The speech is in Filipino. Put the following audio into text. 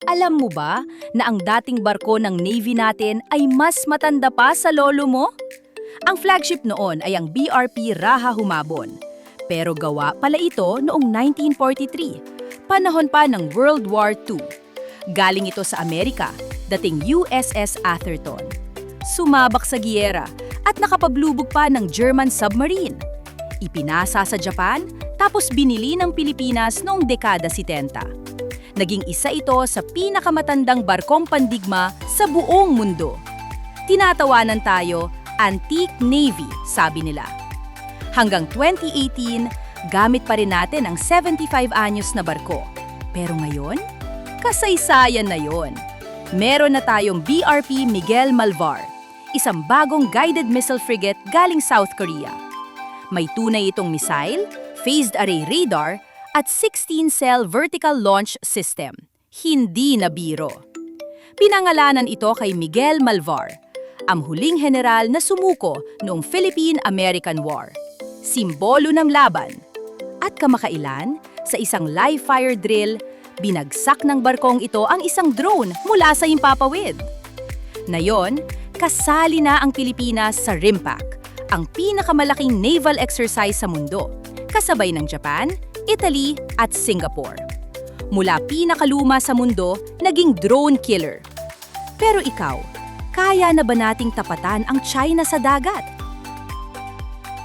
Alam mo ba na ang dating barko ng Navy natin ay mas matanda pa sa lolo mo? Ang flagship noon ay ang BRP Raha Humabon. Pero gawa pala ito noong 1943, panahon pa ng World War II. Galing ito sa Amerika, dating USS Atherton. Sumabak sa giyera at nakapablubog pa ng German submarine. Ipinasa sa Japan, tapos binili ng Pilipinas noong dekada 70. Naging isa ito sa pinakamatandang barkong pandigma sa buong mundo. Tinatawanan tayo, Antique Navy, sabi nila. Hanggang 2018, gamit pa rin natin ang 75 anyos na barko. Pero ngayon, kasaysayan na yon. Meron na tayong BRP Miguel Malvar, isang bagong guided missile frigate galing South Korea. May tunay itong missile, phased array radar, at 16-cell vertical launch system. Hindi na biro. Pinangalanan ito kay Miguel Malvar, ang huling general na sumuko noong Philippine-American War. Simbolo ng laban. At kamakailan, sa isang live fire drill, binagsak ng barkong ito ang isang drone mula sa himpapawid. Ngayon, kasali na ang Pilipinas sa RIMPAC, ang pinakamalaking naval exercise sa mundo, kasabay ng Japan, Italy at Singapore. Mula pinakaluma sa mundo, naging drone killer. Pero ikaw, kaya na ba nating tapatan ang China sa dagat?